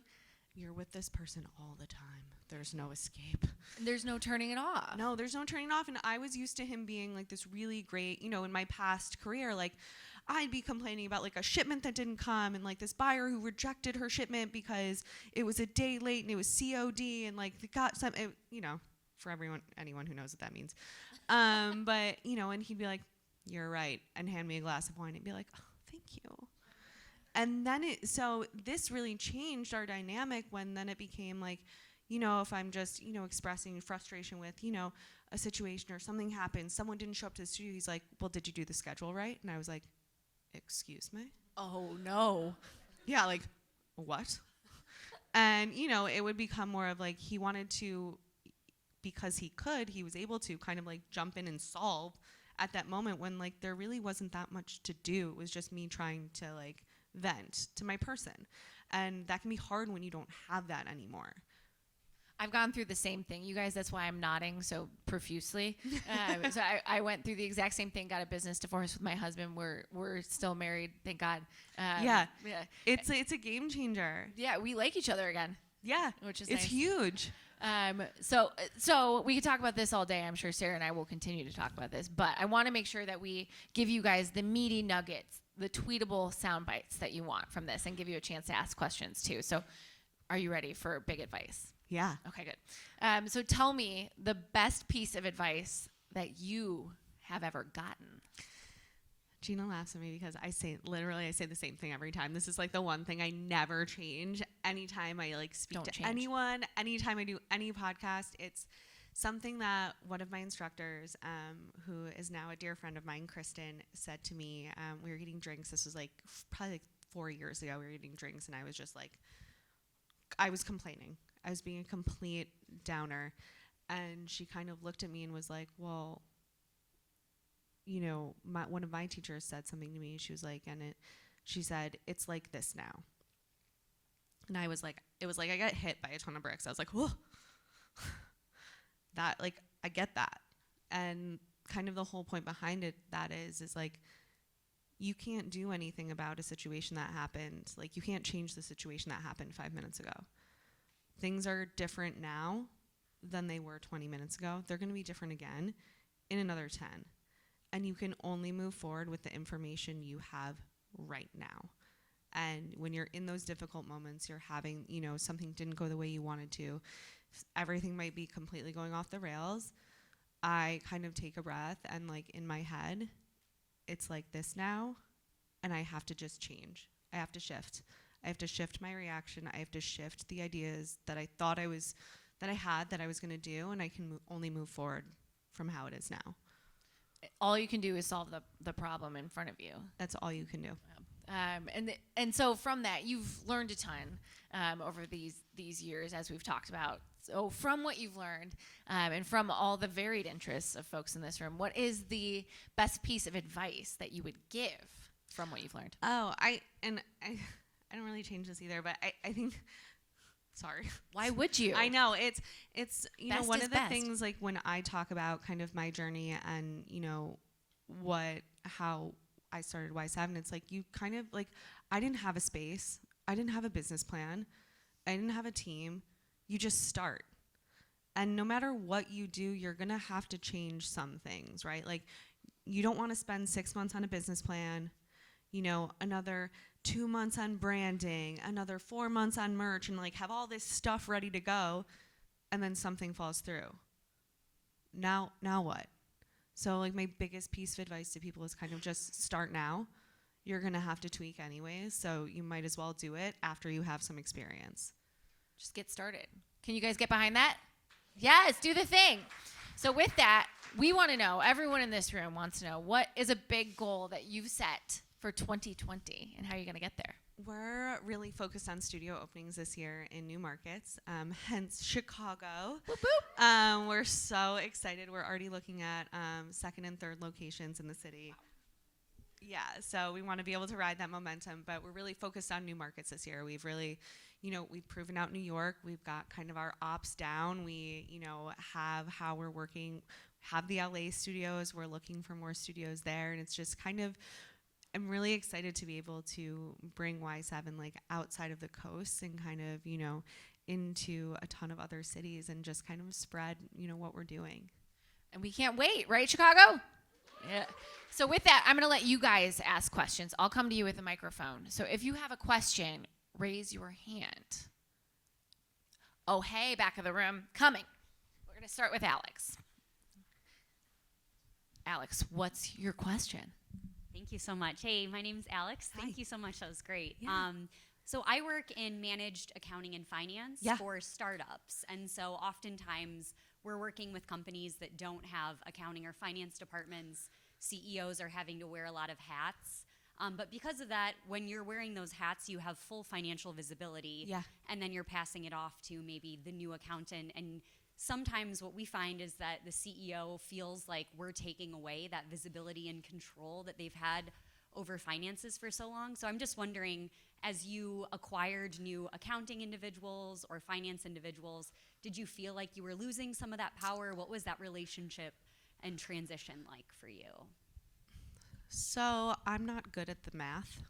You're with this person all the time. There's no escape. There's no turning it off. No, there's no turning it off. And I was used to him being like this really great, you know, in my past career, like I'd be complaining about like a shipment that didn't come and like this buyer who rejected her shipment because it was a day late and it was COD and like they got some, for anyone who knows what that means. But, and he'd be like, you're right, and hand me a glass of wine and be like, oh, thank you. And then so this really changed our dynamic when then it became like, if I'm just, expressing frustration with, a situation or something happened, someone didn't show up to the studio, he's like, well, did you do the schedule right? And I was like, excuse me? Oh, no. Yeah, like, what? And, it would become more of like he wanted to, because he was able to kind of like jump in and solve at that moment when like there really wasn't that much to do. It was just me trying to like vent to my person. And that can be hard when you don't have that anymore. I've gone through the same thing. You guys, that's why I'm nodding so profusely. So I went through the exact same thing, got a business divorce with my husband. We're still married, thank God. Yeah. It's a game changer. Yeah, we like each other again. Yeah. Which is it's nice. Huge. So we could talk about this all day. I'm sure Sarah and I will continue to talk about this, but I want to make sure that we give you guys the meaty nuggets, the tweetable sound bites that you want from this and give you a chance to ask questions too. So are you ready for big advice? Yeah. Okay, good. So tell me the best piece of advice that you have ever gotten. Gina laughs at me because I say the same thing every time. This is like the one thing I never change. Anytime I like speak to anyone, anytime I do any podcast, it's something that one of my instructors, who is now a dear friend of mine, Kristen, said to me. We were getting drinks. This was like probably like 4 years ago. We were getting drinks and I was just like, I was complaining. I was being a complete downer. And she kind of looked at me and was like, well, one of my teachers said something to me. She was like, she said, it's like this now. And I was like, it was like I got hit by a ton of bricks. I was like, whoa. That, like, I get that. And kind of the whole point behind it, that is like, you can't do anything about a situation that happened. Like, you can't change the situation that happened 5 minutes ago. Things are different now than they were 20 minutes ago. They're going to be different again in another 10. And you can only move forward with the information you have right now. And when you're in those difficult moments, you're having, something didn't go the way you wanted to. Everything might be completely going off the rails. I kind of take a breath and like in my head, it's like this now. And I have to just change. I have to shift. I have to shift my reaction. I have to shift the ideas that I thought I was going to do. And I can only move forward from how it is now. All you can do is solve the problem in front of you. That's all you can do. And so from that, you've learned a ton over these years, as we've talked about. So from what you've learned and from all the varied interests of folks in this room, what is the best piece of advice that you would give from what you've learned? Oh, I don't really change this either, but I think. Sorry. Why would you? I know it's best one of the best. things like when I talk about kind of my journey and how I started Y7, it's like you kind of like I didn't have a space, I didn't have a business plan, I didn't have a team. You just start. And no matter what you do, you're going to have to change some things, right? Like you don't want to spend 6 months on a business plan, another 2 months on branding, another 4 months on merch, and like have all this stuff ready to go, and then something falls through. Now what? So like my biggest piece of advice to people is kind of just start now. You're gonna have to tweak anyways, so you might as well do it after you have some experience. Just get started. Can you guys get behind that? Yes, do the thing. So with that, we want to know, everyone in this room wants to know, what is a big goal that you've set for 2020 and how are you going to get there? We're really focused on studio openings this year in new markets, hence Chicago. Boop, boop. We're so excited. We're already looking at second and third locations in the city. Yeah, so we want to be able to ride that momentum, but we're really focused on new markets this year. We've really, we've proven out New York. We've got kind of our ops down. We, have how we're working, have the LA studios. We're looking for more studios there, and it's just kind of, I'm really excited to be able to bring Y7 like outside of the coast and kind of, into a ton of other cities and just kind of spread, what we're doing. And we can't wait, right, Chicago? Yeah. So with that, I'm going to let you guys ask questions. I'll come to you with a microphone. So if you have a question, raise your hand. Oh, hey, back of the room. Coming. We're going to start with Alex. Alex, what's your question? Thank you so much. Hey, my name's Alex. Hi. Thank you so much. That was great. Yeah. So I work in managed accounting and finance for startups. And so oftentimes we're working with companies that don't have accounting or finance departments. CEOs are having to wear a lot of hats. But because of that, when you're wearing those hats, you have full financial visibility. Yeah. And then you're passing it off to maybe the new accountant. And sometimes what we find is that the CEO feels like we're taking away that visibility and control that they've had over finances for so long. So I'm just wondering, as you acquired new accounting individuals or finance individuals, did you feel like you were losing some of that power? What was that relationship and transition like for you? So I'm not good at the math.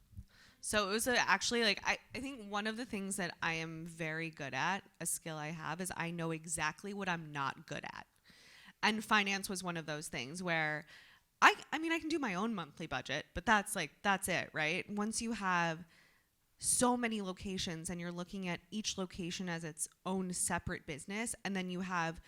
So it was actually like, I think one of the things that I am very good at, a skill I have, is I know exactly what I'm not good at. And finance was one of those things where I mean, I can do my own monthly budget, but that's it, right? Once you have so many locations and you're looking at each location as its own separate business, and then you have,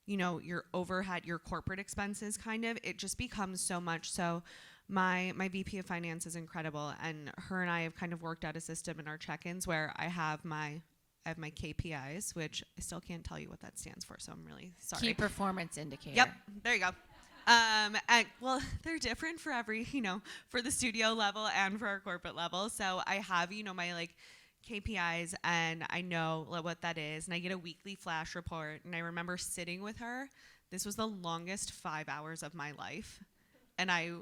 you know, your overhead, your corporate expenses kind of, it just becomes so much. So my VP of finance is incredible, and her and I have kind of worked out a system in our check-ins where I have my KPIs, which I still can't tell you what that stands for, so I'm really sorry. Key performance indicator. Yep, there you go. And well, they're different for every, you know, for the studio level and for our corporate level. So I have, you know, my like KPIs, and I know what that is, and I get a weekly flash report. And I remember sitting with her. This was the longest 5 hours of my life, and I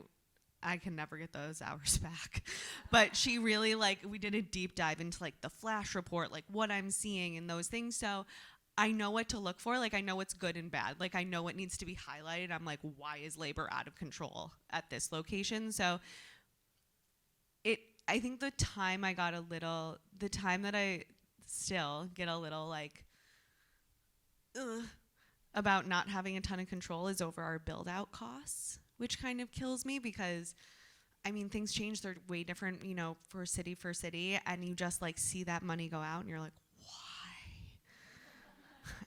can never get those hours back. But she really, like, we did a deep dive into like the flash report, like what I'm seeing and those things. So I know what to look for. Like, I know what's good and bad. Like, I know what needs to be highlighted. I'm like, why is labor out of control at this location? So I think the time that I still get a little like, about not having a ton of control is over our build out costs, which kind of kills me because I mean, things change. They're way different, you know, for city, and you just like see that money go out and you're like,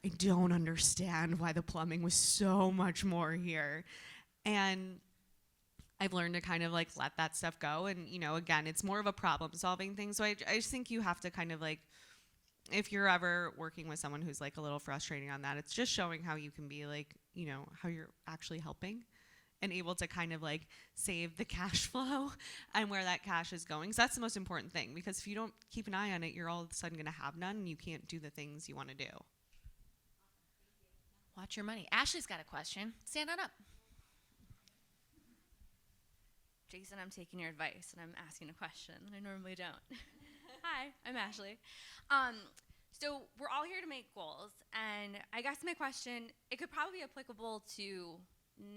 I don't understand why the plumbing was so much more here. And I've learned to kind of like let that stuff go. And, you know, again, it's more of a problem solving thing. So I just think you have to kind of like, if you're ever working with someone who's like a little frustrating on that, it's just showing how you can be like, you know, how you're actually helping and able to kind of like save the cash flow and where that cash is going. So that's the most important thing, because if you don't keep an eye on it, you're all of a sudden going to have none and you can't do the things you want to do. Watch your money. Ashley's got a question. Stand on up. Jason, I'm taking your advice and I'm asking a question that I normally don't. Hi, I'm Ashley. So we're all here to make goals, and I guess my question, it could probably be applicable to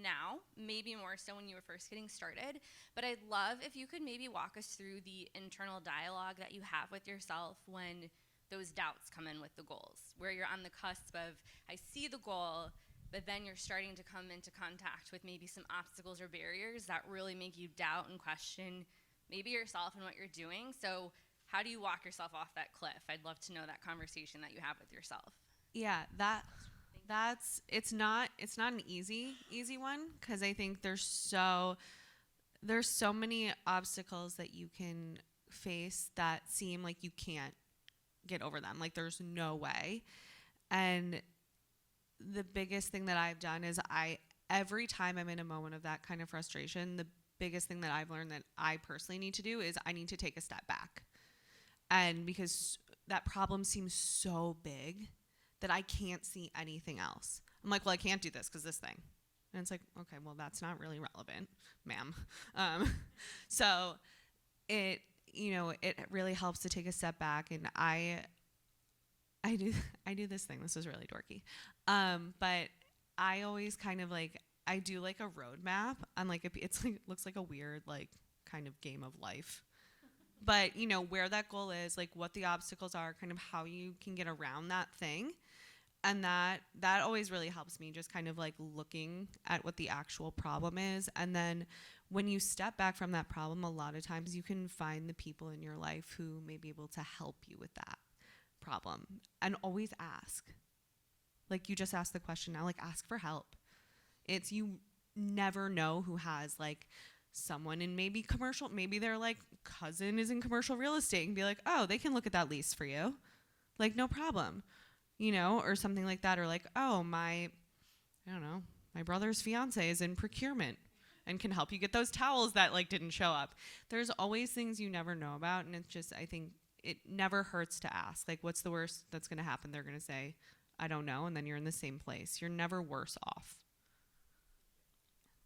now, maybe more so when you were first getting started, but I'd love if you could maybe walk us through the internal dialogue that you have with yourself when those doubts come in with the goals, where you're on the cusp of, I see the goal, but then you're starting to come into contact with maybe some obstacles or barriers that really make you doubt and question maybe yourself and what you're doing. So how do you walk yourself off that cliff? I'd love to know that conversation that you have with yourself. Yeah, it's not an easy one, because I think there's so many obstacles that you can face that seem like you can't get over them. Like there's no way. And the biggest thing that I've done is every time I'm in a moment of that kind of frustration, the biggest thing that I've learned that I personally need to do is I need to take a step back. And because that problem seems so big that I can't see anything else. I'm like, well, I can't do this because this thing. And it's like, okay, well, that's not really relevant, ma'am. So it really helps to take a step back. And I do this thing. This is really dorky. But I always kind of like, I do like a roadmap on like, looks like a weird, like kind of game of life. But, you know, where that goal is, like what the obstacles are, kind of how you can get around that thing. And that always really helps me, just kind of like looking at what the actual problem is. And then when you step back from that problem, a lot of times you can find the people in your life who may be able to help you with that problem. And always ask. Like, you just asked the question now, like, ask for help. It's, you never know who has like someone in maybe commercial, maybe their like cousin is in commercial real estate, and be like, oh, they can look at that lease for you. Like, no problem. You know, or something like that. Or like, oh, I don't know, my brother's fiance is in procurement and can help you get those towels that like didn't show up. There's always things you never know about. And it's just, I think it never hurts to ask. Like, what's the worst that's going to happen? They're going to say, I don't know. And then you're in the same place. You're never worse off.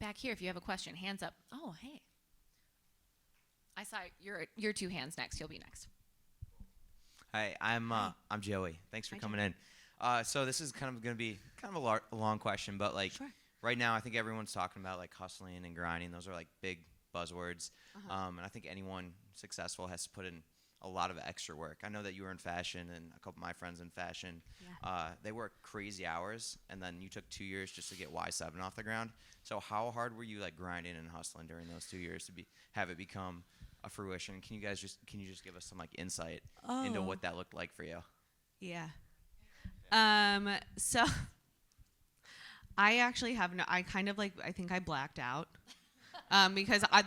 Back here, if you have a question, hands up. Oh, hey. I saw your 2 hands next. You'll be next. Hi, I'm Joey. Thanks for Hi, coming in. So this is kind of going to be kind of a long question, but like right now, I think everyone's talking about like hustling and grinding. Those are like big buzzwords, and I think anyone successful has to put in a lot of extra work. I know that you were in fashion, and a couple of my friends in fashion, they work crazy hours, and then you took 2 years just to get Y7 off the ground. So how hard were you like grinding and hustling during those 2 years to have it become a fruition? Can you just give us some like insight into what that looked like for you? Yeah. So I actually have no, I kind of like, I think I blacked out, because I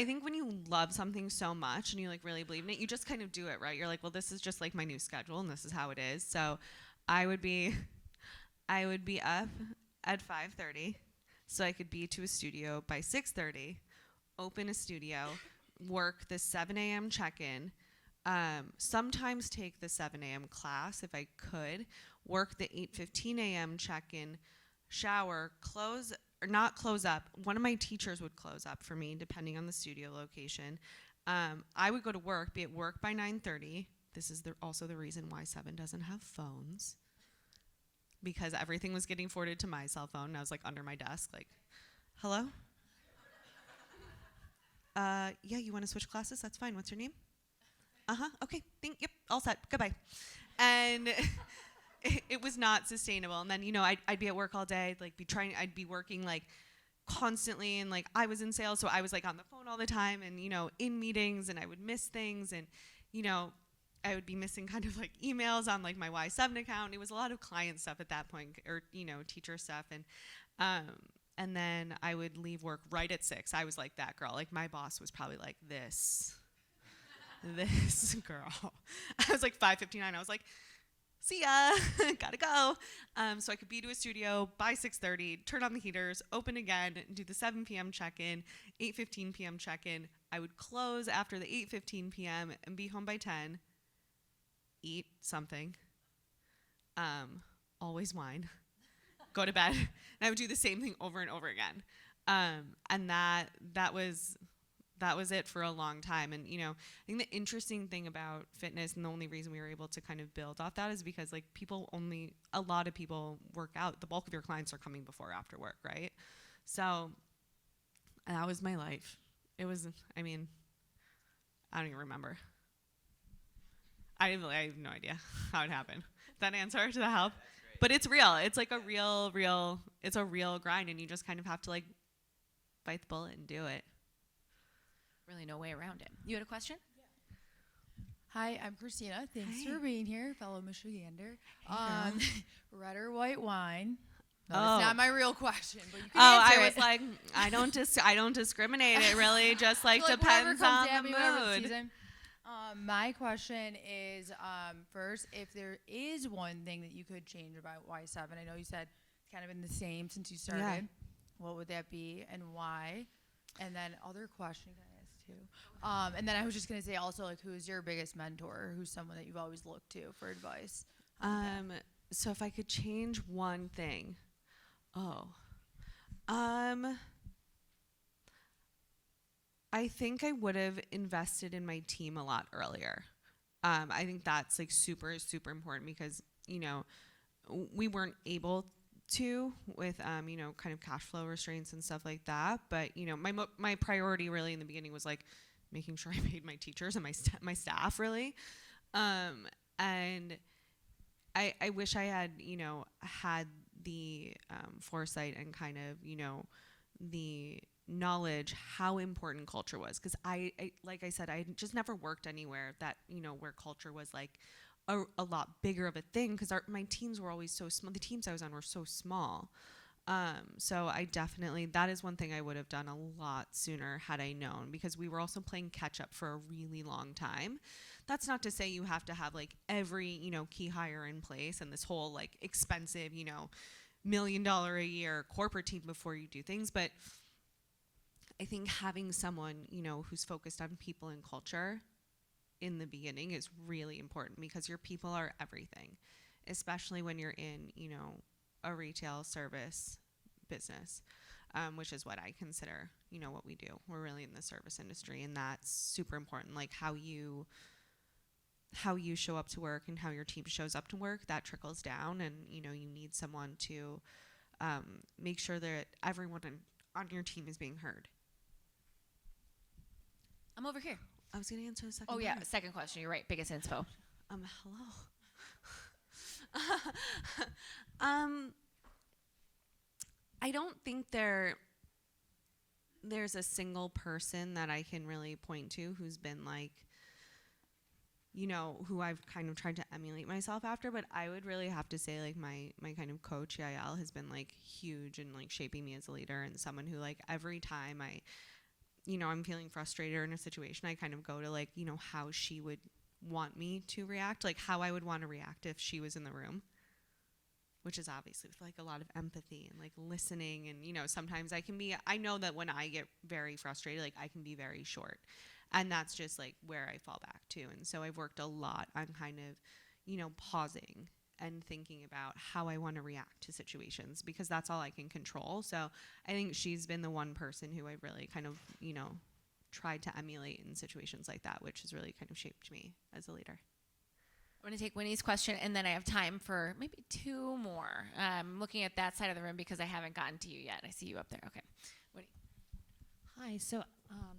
think when you love something so much and you like really believe in it, you just kind of do it, right? You're like, well, this is just like my new schedule and this is how it is. So I would be up at 5:30 so I could be to a studio by 6:30, open a studio, work the 7 a.m. check-in, sometimes take the 7 a.m. class if I could, work the 8:15 a.m. check-in, shower, close, or not close up. One of my teachers would close up for me, depending on the studio location. I would go to work, be at work by 9:30. This is also the reason why 7 doesn't have phones, because everything was getting forwarded to my cell phone, and I was like under my desk, like, hello? Yeah, you want to switch classes? That's fine. What's your name? Okay. Yep. All set. Goodbye. And it was not sustainable. And then, you know, I'd be at work all day, like I'd be working like constantly. And like I was in sales, so I was like on the phone all the time and, you know, in meetings, and I would miss things. And, you know, I would be missing kind of like emails on like my Y7 account. It was a lot of client stuff at that point, or, you know, teacher stuff. And then I would leave work right at 6. I was like that girl. Like my boss was probably like this girl. I was like 5:59. I was like, see ya, gotta go. So I could be to a studio by 6:30, turn on the heaters, open again, do the 7 p.m. check-in, 8:15 p.m. check-in. I would close after the 8:15 p.m. and be home by 10, eat something, always wine, go to bed. And I would do the same thing over and over again. And that was it for a long time. And, you know, I think the interesting thing about fitness, and the only reason we were able to kind of build off that, is because like a lot of people work out. The bulk of your clients are coming before or after work, right? So that was my life. It was, I mean, I don't even remember. I have no idea how it happened. That answer to the help? But it's real. It's like a it's a real grind, and you just kind of have to like bite the bullet and do it. Really no way around it. You had a question? Hi, I'm Christina. Thanks Hi. for being here, fellow Michigander. Hey, girl. Red or white wine? No, Oh. that's not my real question, but you can answer I it. was like, I don't discriminate. It really just like Like, depends whatever comes on at the me, whatever mood. season. My question is, first, if there is one thing that you could change about Y7, I know you said it's kind of been the same since you started. Yeah. What would that be and why? And then other question can I ask too? And then I was just gonna say also, like, who's your biggest mentor? Who's someone that you've always looked to for advice? So if I could change one thing, I think I would have invested in my team a lot earlier. I think that's like super, super important, because, you know, we weren't able to with, you know, kind of cash flow restraints and stuff like that. But, you know, my priority really in the beginning was like making sure I paid my teachers and my staff really. And I wish I had, had the foresight and kind of, the knowledge how important culture was. Because I, like I said, I just never worked anywhere that, where culture was like a lot bigger of a thing, because my teams were always so small. The teams I was on were so small. So I definitely, that is one thing I would have done a lot sooner had I known, because we were also playing catch up for a really long time. That's not to say you have to have like every, key hire in place and this whole like expensive, $1 million a year corporate team before you do things. But I think having someone, who's focused on people and culture in the beginning is really important, because your people are everything, especially when you're in, a retail service business, which is what I consider, what we do. We're really in the service industry, and that's super important. Like how you show up to work and how your team shows up to work, that trickles down, and you need someone to make sure that everyone on your team is being heard. I'm over here. I was going to answer the second. Oh yeah, part. second question. You're right. Biggest inspo. Hello. I don't think there's a single person that I can really point to who's been like, who I've kind of tried to emulate myself after, but I would really have to say like my kind of coach, Yael, has been like huge in like shaping me as a leader, and someone who like every time I'm feeling frustrated in a situation, I kind of go to like, how she would want me to react, like how I would want to react if she was in the room, which is obviously with like a lot of empathy and like listening. And, sometimes I know that when I get very frustrated, like I can be very short, and that's just like where I fall back to. And so I've worked a lot on kind of, pausing and thinking about how I want to react to situations, because that's all I can control. So I think she's been the one person who I've really kind of, tried to emulate in situations like that, which has really kind of shaped me as a leader. I'm going to take Winnie's question, and then I have time for maybe two more. Looking at that side of the room because I haven't gotten to you yet. I see you up there. Okay. Winnie. Hi, so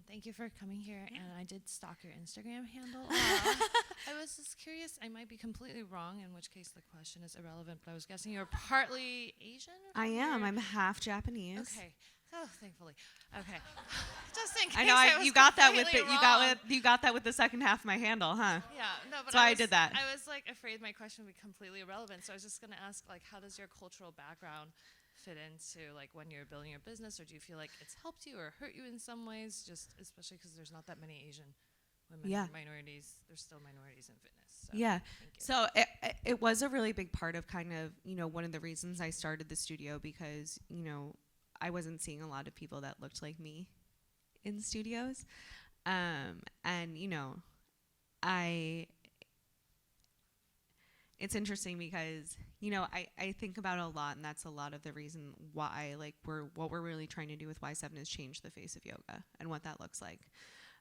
thank you for coming here, and I did stalk your Instagram handle. I was just curious, I might be completely wrong, in which case the question is irrelevant, but I was guessing you're partly Asian? I am. I'm half Japanese. Okay. Oh, thankfully. Okay. Just in case I know you got that with completely you got that with the second half of my handle, huh? Yeah, no, but That's why I did that. I was like afraid my question would be completely irrelevant, so I was just going to ask, like, how does your cultural background fit into like when you're building your business, or do you feel like it's helped you or hurt you in some ways, just especially because there's not that many Asian women or minorities. There's still minorities in fitness. So Yeah. thank you. So it was a really big part of kind of, one of the reasons I started the studio, because, I wasn't seeing a lot of people that looked like me in studios. And, it's interesting because, I think about it a lot, and that's a lot of the reason why, like, what we're really trying to do with Y7 is change the face of yoga and what that looks like.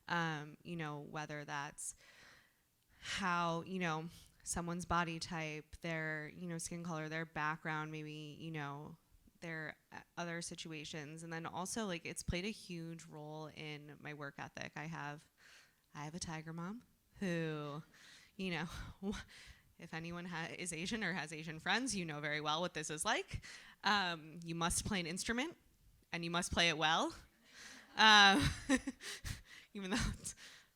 Whether that's how, someone's body type, their, skin color, their background, maybe, their other situations. And then also, like, it's played a huge role in my work ethic. I have a tiger mom who, if anyone is Asian or has Asian friends, you know very well what this is like. You must play an instrument, and you must play it well. Even though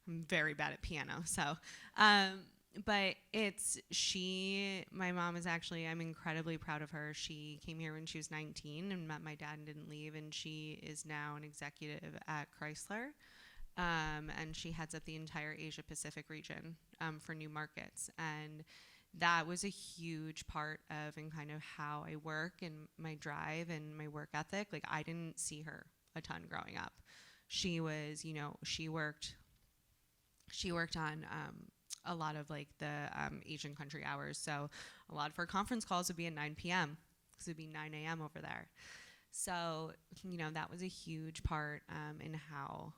I'm very bad at piano. So, but my mom is actually, I'm incredibly proud of her. She came here when she was 19 and met my dad and didn't leave. And she is now an executive at Chrysler. And she heads up the entire Asia Pacific region for new markets. And that was a huge part of and kind of how I work and my drive and my work ethic. Like, I didn't see her a ton growing up. She was, she worked on a lot of like the Asian country hours. So a lot of her conference calls would be at 9 p.m. because it would be 9 a.m. over there. So, that was a huge part in how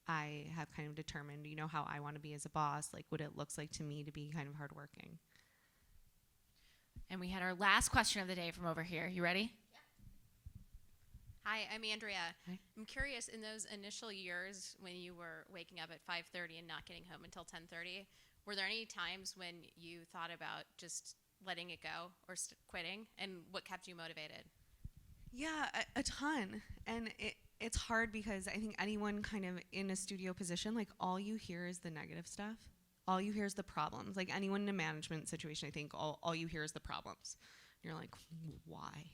I have kind of determined, how I want to be as a boss, like what it looks like to me to be kind of hardworking. And we had our last question of the day from over here. You ready? Hi, I'm Andrea. Hi. I'm curious, in those initial years when you were waking up at 5:30 and not getting home until 10:30, were there any times when you thought about just letting it go or quitting, and what kept you motivated? Yeah, a ton. And it's hard because I think anyone kind of in a studio position, like all you hear is the negative stuff. All you hear is the problems. Like anyone in a management situation, I think all you hear is the problems. And you're like, why?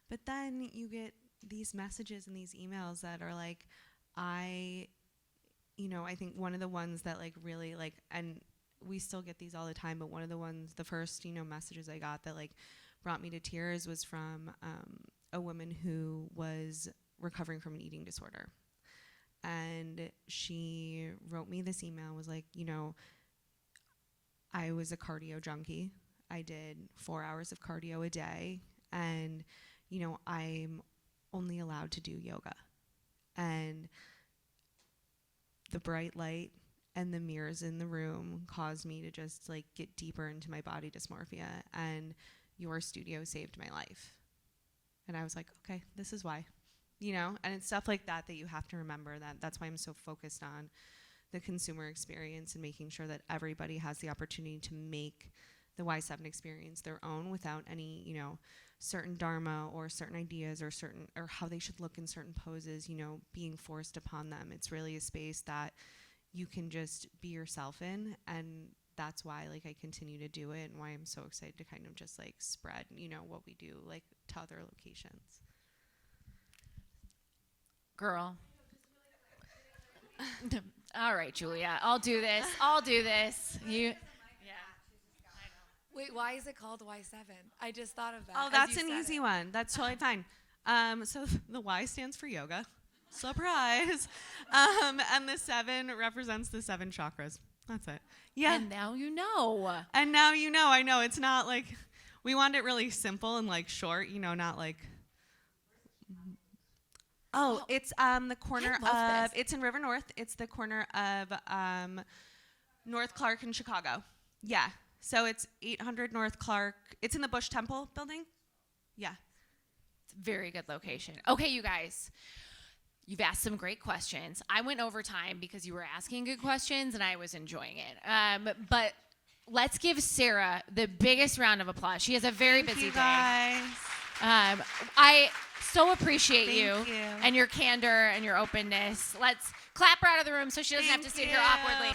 But then you get these messages and these emails that are like, I think one of the ones that like really like, and we still get these all the time, but one of the ones, the first, messages I got that like brought me to tears was from a woman who was recovering from an eating disorder. And she wrote me this email, was like, I was a cardio junkie. I did 4 hours of cardio a day, and, I'm only allowed to do yoga. And the bright light and the mirrors in the room caused me to just like get deeper into my body dysmorphia, and your studio saved my life. And I was like, okay, this is why, and it's stuff like that you have to remember. That's why I'm so focused on the consumer experience and making sure that everybody has the opportunity to make the Y7 experience their own without any, certain dharma or certain ideas or how they should look in certain poses, being forced upon them. It's really a space that you can just be yourself in, and that's why like I continue to do it, and why I'm so excited to kind of just like spread, what we do like to other locations. Girl. All right, Julia, I'll do this. You. Wait, why is it called Y7? I just thought of that. Oh, that's an easy one. That's totally fine. So the Y stands for yoga. Surprise. And the 7 represents the 7 chakras. That's it. Yeah. And now you know. And now you know. I know. It's not like, we want it really simple and like short, not like. Oh, it's the corner of, it's in River North. It's the corner of North Clark in Chicago. Yeah. So it's 800 North Clark. It's in the Bush Temple building. Yeah. It's a very good location. Okay, you guys. You've asked some great questions. I went over time because you were asking good questions and I was enjoying it. But let's give Sarah the biggest round of applause. She has a very busy day. Guys. I so appreciate Thank you and your candor and your openness. Let's clap her out of the room so she doesn't have to sit here awkwardly.